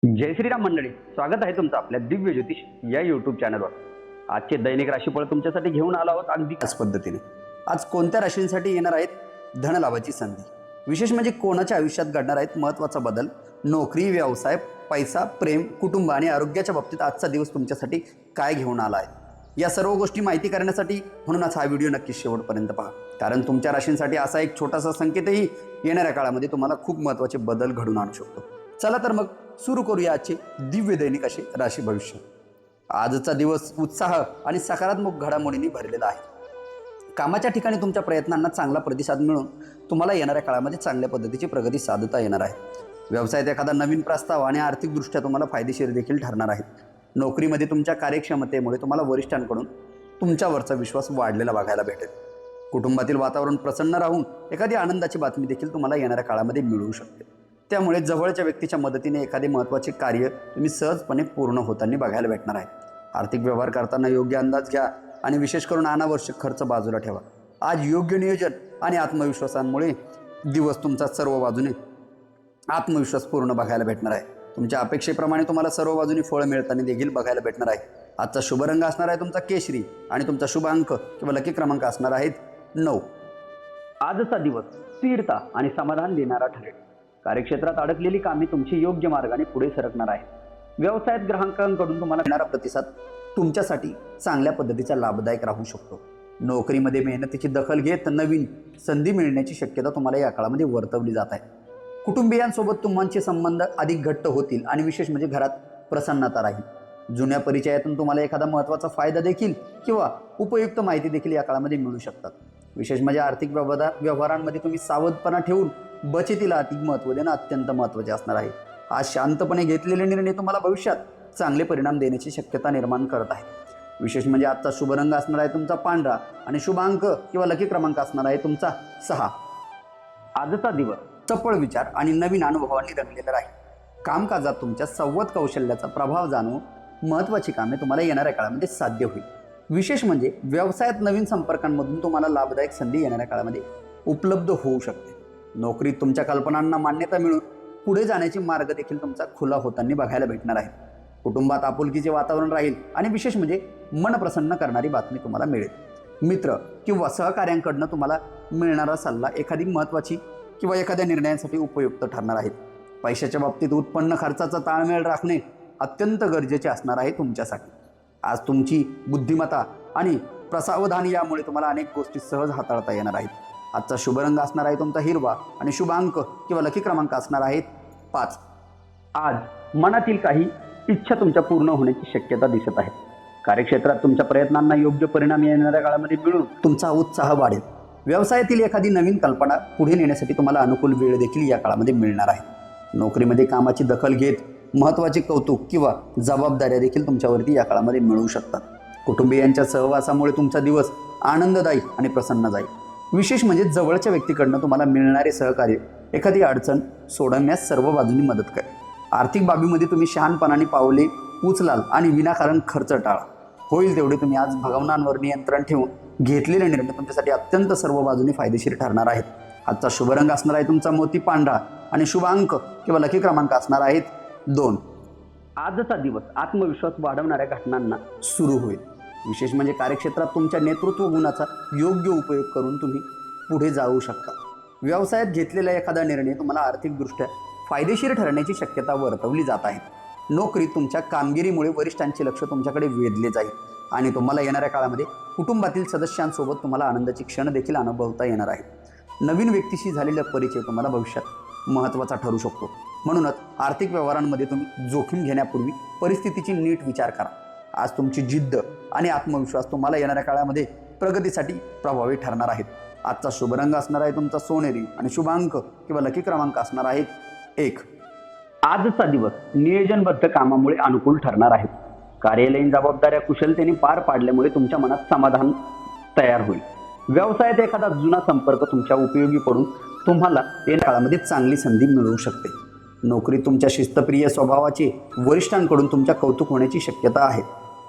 जय श्रीराम मंडळी, स्वागत आहे तुमचं आपल्या दिव्य ज्योतिष या यूट्यूब चॅनलवर. आजचे दैनिक राशीफळ तुमच्यासाठी घेऊन आलो आहोत अगदी त्याच पद्धतीने. आज कोणत्या राशींसाठी येणार आहेत धनलाभाची संधी, विशेष म्हणजे कोणाच्या आयुष्यात घडणार आहेत महत्त्वाचा बदल, नोकरी, व्यवसाय, पैसा, प्रेम, कुटुंब आणि आरोग्याच्या बाबतीत आजचा दिवस तुमच्यासाठी काय घेऊन आला आहे, या सर्व गोष्टी माहिती करण्यासाठी म्हणूनच हा व्हिडिओ नक्की शेवटपर्यंत पहा. कारण तुमच्या राशींसाठी असा एक छोटासा संकेतही येणाऱ्या काळामध्ये तुम्हाला खूप महत्त्वाचे बदल घडून आणू शकतो. चला तर मग सुरू करूया आजचे दिव्य दैनिक असे राशी भविष्य. आजचा दिवस उत्साह आणि सकारात्मक घडामोडींनी भरलेला आहे. कामाच्या ठिकाणी तुमच्या प्रयत्नांना चांगला प्रतिसाद मिळून तुम्हाला येणाऱ्या काळामध्ये चांगल्या पद्धतीची प्रगती साधता येणार आहे. व्यवसायात एखादा नवीन प्रस्ताव आणि आर्थिकदृष्ट्या तुम्हाला फायदेशीर देखील ठरणार आहे. नोकरीमध्ये तुमच्या कार्यक्षमतेमुळे तुम्हाला वरिष्ठांकडून तुमच्यावरचा विश्वास वाढलेला बघायला भेटेल. कुटुंबातील वातावरण प्रसन्न राहून एखादी आनंदाची बातमी देखील तुम्हाला येणाऱ्या काळामध्ये मिळू शकते. त्यामुळे जवळच्या व्यक्तीच्या मदतीने एखादे महत्त्वाचे कार्य तुम्ही सहजपणे पूर्ण होताना बघायला भेटणार आहे. आर्थिक व्यवहार करताना योग्य अंदाज घ्या आणि विशेष करून अनावश्यक खर्च बाजूला ठेवा. आज योग्य नियोजन आणि आत्मविश्वासामुळे दिवस तुमचा सर्व बाजूने आत्मविश्वास पूर्ण बघायला भेटणार आहे. तुमच्या अपेक्षेप्रमाणे तुम्हाला सर्व बाजूने फळ मिळताना देखील बघायला भेटणार आहे. आजचा शुभ रंग असणार आहे तुमचा केशरी आणि तुमचा शुभ अंक किंवा लकी क्रमांक असणार आहेत 9. आजचा दिवस स्थिरता आणि समाधान देणारा ठरेल. कार्यक्षेत्रात अडकलेली कामे तुमची योग्य मार्गाने पुढे सरकणार आहे. व्यवसायात ग्राहकांकडून तुम्हाला मिळणारा प्रतिसाद तुमच्यासाठी चांगल्या पद्धतीचा लाभदायक राहू शकतो. नोकरीमध्ये मेहनतीची दखल घेत नवीन संधी मिळण्याची शक्यता तुम्हाला या काळामध्ये वर्तवली जात आहे. कुटुंबियांसोबत तुमचे संबंध अधिक घट्ट होतील आणि विशेष म्हणजे घरात प्रसन्नता राहील. जुन्या परिचयातून तुम्हाला एखादा महत्त्वाचा फायदा देखील किंवा उपयुक्त माहिती देखील या काळामध्ये मिळू शकतात. विशेष म्हणजे आर्थिक व्यवहारांमध्ये तुम्ही सावधपणा ठेवून बचतीला अधिक महत्त्व देणं अत्यंत महत्त्वाचे असणार आहे. आज शांतपणे घेतलेले निर्णय तुम्हाला भविष्यात चांगले परिणाम देण्याची शक्यता निर्माण करत आहे. विशेष म्हणजे आजचा शुभ रंग असणार आहे तुमचा पांढरा आणि शुभ अंक किंवा लकी क्रमांक असणार आहे तुमचा 6. आजचा दिवस चपळ विचार आणि नवीन अनुभवांनी रंगलेला राहील. कामकाजात तुमच्या संवाद कौशल्याचा प्रभाव जाणून महत्त्वाची कामे तुम्हाला येणाऱ्या काळामध्ये साध्य होईल. विशेष म्हणजे व्यवसायात नवीन संपर्कांमधून तुम्हाला लाभदायक संधी येणाऱ्या काळामध्ये उपलब्ध होऊ शकते. नोकरीत तुमच्या कल्पनांना मान्यता मिळून पुढे जाण्याचे मार्ग देखील तुमचा खुला होताना बघायला भेटणार आहे. कुटुंबात आपुलकीचे वातावरण राहील आणि विशेष म्हणजे मन प्रसन्न करणारी बातमी तुम्हाला मिळेल. मित्र किंवा सहकाऱ्यांकडनं तुम्हाला मिळणारा सल्ला एखादी महत्त्वाची किंवा एखाद्या निर्णयासाठी उपयुक्त ठरणार आहे. पैशाच्या बाबतीत उत्पन्न खर्चाचा ताळमेळ राखणे अत्यंत गरजेचे असणार आहे तुमच्यासाठी. आज तुमची बुद्धिमत्ता आणि प्रसावधान यामुळे तुम्हाला अनेक गोष्टी सहज हाताळता येणार आहेत. आजचा शुभ रंग असणार आहे तुमचा हिरवा आणि शुभ अंक किंवा लकी क्रमांक असणार आहेत 5. आज मनातील काही इच्छा तुमच्या पूर्ण होण्याची शक्यता दिसत आहे. कार्यक्षेत्रात तुमच्या प्रयत्नांना योग्य परिणाम येणाऱ्या काळामध्ये मिळून तुमचा उत्साह वाढेल. व्यवसायातील एखादी नवीन कल्पना पुढे नेण्यासाठी तुम्हाला अनुकूल वेळ देखील या काळामध्ये मिळणार आहे. नोकरीमध्ये कामाची दखल घेत महत्त्वाचे कौतुक किंवा जबाबदाऱ्या देखील तुमच्यावरती या काळामध्ये मिळू शकतात. कुटुंबियांच्या सहवासामुळे तुमचा दिवस आनंददायी आणि प्रसन्न जाईल. विशेष म्हणजे जवळच्या व्यक्तीकडनं तुम्हाला मिळणारे सहकार्य एखादी अडचण सोडवण्यास सर्व बाजूंनी मदत करेल. आर्थिक बाबीमध्ये तुम्ही शहाणपणाने पावले उचलाल आणि विनाकारण खर्च टाळा. होईल तेवढे तुम्ही आज भावनांवर नियंत्रण ठेवून घेतलेले निर्णय तुमच्यासाठी अत्यंत सर्व बाजूने फायदेशीर ठरणार आहेत. आजचा शुभ रंग असणार आहे तुमचा मोती पांढरा आणि शुभ अंक किंवा लकी क्रमांक असणार आहेत 2. आजचा दिवस आत्मविश्वास वाढवणाऱ्या घटनांना सुरू होईल. विशेष म्हणजे कार्यक्षेत्रात तुमच्या नेतृत्व गुणाचा योग्य उपयोग करून तुम्ही पुढे जाऊ शकता. व्यवसायात घेतलेला एखादा निर्णय तुम्हाला आर्थिकदृष्ट्या फायदेशीर ठरण्याची शक्यता वर्तवली जात आहे. नोकरीत तुमच्या कामगिरीमुळे वरिष्ठांचे लक्ष तुमच्याकडे वेधले जाईल आणि तुम्हाला येणाऱ्या काळामध्ये कुटुंबातील सदस्यांसोबत तुम्हाला आनंदाची क्षण देखील अनुभवता येणार आहे. नवीन व्यक्तीशी झालेला परिचय तुम्हाला भविष्यात महत्त्वाचा ठरू शकतो. म्हणूनच आर्थिक व्यवहारांमध्ये तुम्ही जोखीम घेण्यापूर्वी परिस्थितीची नीट विचार करा. आज तुमची जिद्द आणि आत्मविश्वास तुम्हाला येणाऱ्या काळामध्ये प्रगतीसाठी प्रभावी ठरणार आहेत. आजचा शुभ रंग असणार आहे तुमचा सोनेरी आणि शुभ अंक किंवा लकी क्रमांक असणार आहेत 1. आजचा दिवस नियोजनबद्ध कामामुळे अनुकूल ठरणार आहे. कार्यालयीन जबाबदाऱ्या कुशलतेने पार पाडल्यामुळे तुमच्या मनात समाधान तयार होईल. व्यवसायात एखादा जुना संपर्क तुमच्या उपयोगी पडून तुम्हाला येणाऱ्या काळामध्ये चांगली संधी मिळू शकते. नोकरीत तुमच्या शिस्तप्रिय स्वभावाचे वरिष्ठांकडून तुमच्या कौतुक होण्याची शक्यता आहे.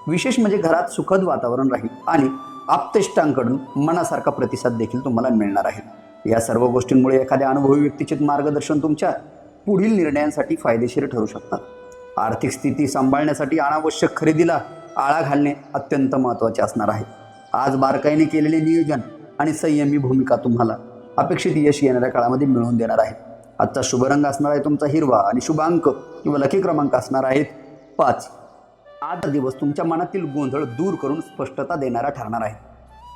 विशेष म्हणजे घरात सुखद वातावरण राहील आणि आप्तेष्टांकडून मनासारखा प्रतिसाद देखील तुम्हाला मिळणार आहे. या सर्व गोष्टींमुळे एखाद्या अनुभवी व्यक्तीचे मार्गदर्शन तुमच्या पुढील निर्णयांसाठी फायदेशीर ठरू शकतात. आर्थिक स्थिती सांभाळण्यासाठी अनावश्यक खरेदीला आळा घालणे अत्यंत महत्त्वाचे असणार आहे. आज बारकाईने केलेले नियोजन आणि संयमी भूमिका तुम्हाला अपेक्षित यश येणाऱ्या काळामध्ये मिळवून देणार आहे. आजचा शुभ रंग असणार आहे तुमचा हिरवा आणि शुभ अंक किंवा लकी क्रमांक असणार आहेत 5. आज दिवस तुमच्या मनातील गोंधळ दूर करून स्पष्टता देणारा ठरणार आहे.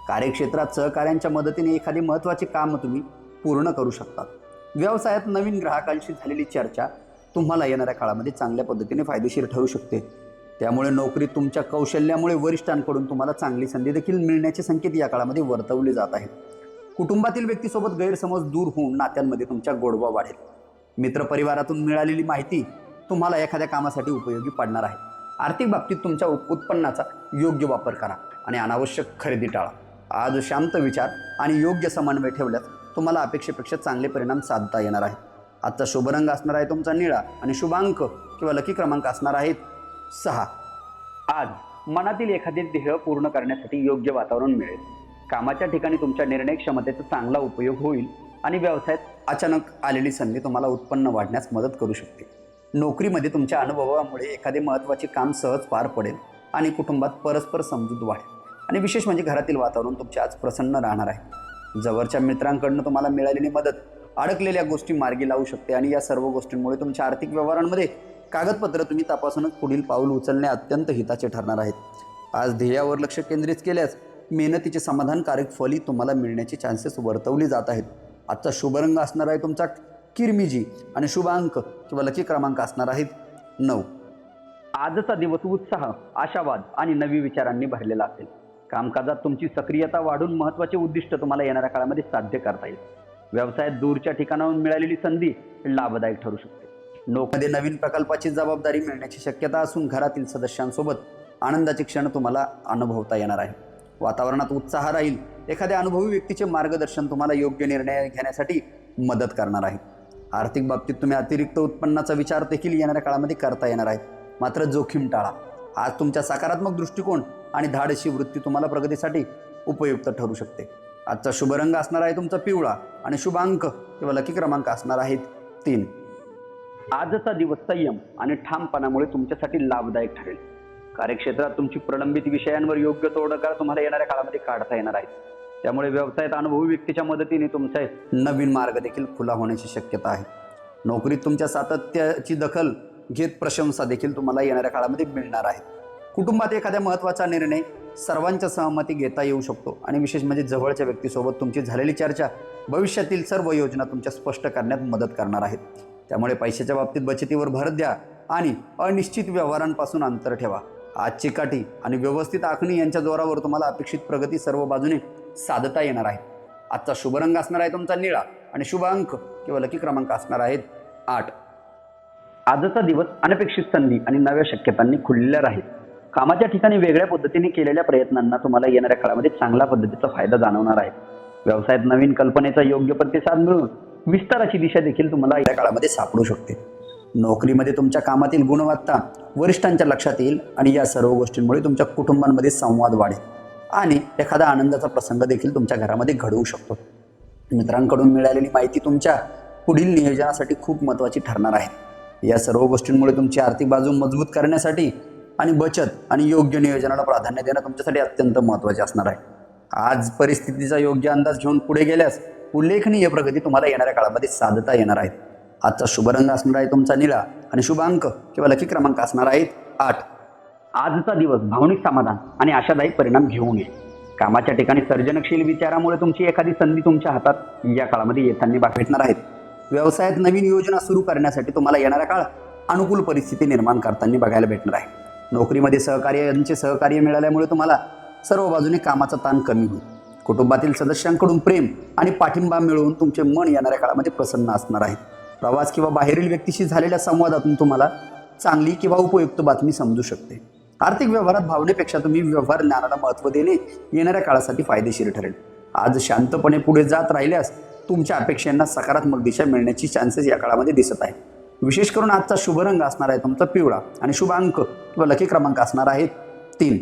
कार्यक्षेत्रात सहकाऱ्यांच्या मदतीने एखादी महत्त्वाचे काम तुम्ही पूर्ण करू शकता. व्यवसायात नवीन ग्राहकांशी झालेली चर्चा तुम्हाला येणाऱ्या काळामध्ये चांगल्या पद्धतीने फायदेशीर ठरू शकते. त्यामुळे नोकरीत तुमच्या कौशल्यामुळे वरिष्ठांकडून तुम्हाला चांगली संधी देखील मिळण्याचे संकेत या काळामध्ये वर्तवले जात आहेत. कुटुंबातील व्यक्तीसोबत गैरसमज दूर होऊन नात्यांमध्ये तुमच्या गोडवा वाढेल. मित्रपरिवारातून मिळालेली माहिती तुम्हाला एखाद्या कामासाठी उपयोगी पडणार आहे. आर्थिक बाबतीत तुमच्या उत्पन्नाचा योग्य वापर करा आणि अनावश्यक खरेदी टाळा. आज शांत विचार आणि योग्य समन्वय ठेवल्यास तुम्हाला अपेक्षेपेक्षा चांगले परिणाम साधता येणार आहे. आजचा शुभ रंग असणार आहे तुमचा निळा आणि शुभ अंक किंवा लकी क्रमांक असणार आहेत 6. आज मनातील एखादे ध्येय पूर्ण करण्यासाठी योग्य वातावरण मिळेल. कामाच्या ठिकाणी तुमच्या निर्णय क्षमतेचा चांगला उपयोग होईल आणि व्यवसायात अचानक आलेली संधी तुम्हाला उत्पन्न वाढण्यास मदत करू शकते. नोकरीमध्ये तुमच्या अनुभवामुळे एखादे महत्त्वाचे काम सहज पार पडेल आणि कुटुंबात परस्पर समजूत वाढेल. आणि विशेष म्हणजे घरातील वातावरण तुमचे आज प्रसन्न राहणार आहे. जवळच्या मित्रांकडून तुम्हाला मिळालेली मदत अडकलेल्या गोष्टी मार्गी लावू शकते आणि या सर्व गोष्टींमुळे तुमच्या आर्थिक व्यवहारांमध्ये कागदपत्र तुम्ही तपासूनच पुढील पाऊल उचलणे अत्यंत हिताचे ठरणार आहेत. आज ध्येयावर लक्ष केंद्रित केल्यास मेहनतीचे समाधानकारक फली तुम्हाला मिळण्याचे चान्सेस वर्तवले जात आहेत. आजचा शुभ रंग असणार आहे तुमचा किरमिजी आणि शुभ अंक किंवा लकी क्रमांक असणार आहेत 9. आजचा दिवस उत्साह, आशावाद आणि नवी विचारांनी भरलेला असेल. कामकाजात तुमची सक्रियता वाढून महत्त्वाचे उद्दिष्ट तुम्हाला येणाऱ्या काळामध्ये साध्य करता येईल. व्यवसायात दूरच्या ठिकाणाहून मिळालेली संधी लाभदायक ठरू शकते. नोकरीमध्ये नवीन प्रकल्पाची जबाबदारी मिळण्याची शक्यता असून घरातील सदस्यांसोबत आनंदाचे क्षण तुम्हाला अनुभवता येणार आहे. वातावरणात उत्साह राहील. एखाद्या अनुभवी व्यक्तीचे मार्गदर्शन तुम्हाला योग्य निर्णय घेण्यासाठी मदत करणार आहे. आर्थिक बाबतीत तुम्ही अतिरिक्त उत्पन्नाचा विचार देखील येणाऱ्या काळामध्ये करता येणार आहे. मात्र जोखीम टाळा. आज तुमच्या सकारात्मक दृष्टिकोन आणि धाडसी वृत्ती तुम्हाला प्रगतीसाठी उपयुक्त ठरू शकते. आजचा शुभ रंग असणार आहे तुमचा पिवळा आणि शुभ अंक किंवा लकी क्रमांक असणार आहेत 3. आजचा दिवस संयम आणि ठामपणामुळे तुमच्यासाठी लाभदायक ठरेल. कार्यक्षेत्रात तुमची प्रलंबित विषयांवर योग्य तोडगा तुम्हाला येणाऱ्या काळामध्ये काढता येणार आहे. त्यामुळे व्यवसायात अनुभवी व्यक्तीच्या मदतीने तुमचा नवीन मार्ग देखील खुला होण्याची शक्यता आहे. नोकरीत तुमच्या सातत्याची दखल घेत प्रशंसा देखील तुम्हाला येणाऱ्या काळामध्ये मिळणार आहे. कुटुंबात एखाद्या महत्त्वाचा निर्णय सर्वांच्या सहमती घेता येऊ शकतो आणि विशेष म्हणजे जवळच्या व्यक्तीसोबत तुमची झालेली चर्चा भविष्यातील सर्व योजना तुमच्या स्पष्ट करण्यात मदत करणार आहेत. त्यामुळे पैशाच्या बाबतीत बचतीवर भर द्या आणि अनिश्चित व्यवहारांपासून अंतर ठेवा. आज चिकाटी आणि व्यवस्थित आखणी यांच्या जोरावर तुम्हाला अपेक्षित प्रगती सर्व बाजूने साधता येणार आहे. आजचा शुभ रंग असणार आहे तुमचा निळा आणि शुभ अंक किंवा लकी क्रमांक असणार आहेत 8. आजचा दिवस अनपेक्षित संधी आणि नव्या शक्यतांनी खुललेला राहील. कामाच्या ठिकाणी वेगळ्या पद्धतीने केलेल्या प्रयत्नांना तुम्हाला येणाऱ्या काळामध्ये चांगल्या पद्धतीचा फायदा जाणवणार आहे. व्यवसायात नवीन कल्पनेचा योग्य प्रतिसाद मिळून विस्ताराची दिशा देखील तुम्हाला या काळामध्ये सापडू शकते. नोकरीमध्ये तुमच्या कामातील गुणवत्ता वरिष्ठांच्या लक्षात येईल आणि या सर्व गोष्टींमुळे तुमच्या कुटुंबांमध्ये संवाद वाढेल आणि एखादा आनंदाचा प्रसंग देखील तुमच्या घरामध्ये घडवू शकतो. मित्रांकडून मिळालेली माहिती तुमच्या पुढील नियोजनासाठी खूप महत्त्वाची ठरणार आहे. या सर्व गोष्टींमुळे तुमची आर्थिक बाजू मजबूत करण्यासाठी आणि बचत आणि योग्य नियोजनाला प्राधान्य देणं तुमच्यासाठी अत्यंत महत्त्वाचे असणार आहे. आज परिस्थितीचा योग्य अंदाज घेऊन पुढे गेल्यास उल्लेखनीय प्रगती तुम्हाला येणाऱ्या काळामध्ये साधता येणार आहे. आजचा शुभ रंग असणार आहे तुमचा निळा आणि शुभ अंक किंवा लकी क्रमांक असणार आहेत 8. आजचा दिवस भावनिक समाधान आणि आशादायी परिणाम घेऊन येईल. कामाच्या ठिकाणी सर्जनशील विचारामुळे तुमची एखादी संधी तुमच्या हातात या काळामध्ये येताना भेटणार आहेत. व्यवसायात नवीन योजना सुरू करण्यासाठी तुम्हाला येणारा काळ अनुकूल परिस्थिती निर्माण करताना बघायला भेटणार आहे. नोकरीमध्ये सहकार्यांचे सहकार्य मिळाल्यामुळे तुम्हाला सर्व बाजूने कामाचा ताण कमी होईल. कुटुंबातील सदस्यांकडून प्रेम आणि पाठिंबा मिळवून तुमचे मन येणाऱ्या काळामध्ये प्रसन्न असणार आहे. प्रवास किंवा बाहेरील व्यक्तीशी झालेल्या संवादातून तुम्हाला चांगली किंवा उपयुक्त बातमी समजू शकते. आर्थिक व्यवहारात भावनेपेक्षा तुम्ही व्यवहार ज्ञानाला महत्त्व देणे येणाऱ्या काळासाठी फायदेशीर ठरेल. आज शांतपणे पुढे जात राहिल्यास तुमच्या अपेक्षांना सकारात्मक दिशा मिळण्याची चान्सेस या काळामध्ये दिसत आहे. विशेष करून आजचा शुभ रंग असणार आहे तुमचा पिवळा आणि शुभ अंक किंवा लकी क्रमांक असणार आहेत 3.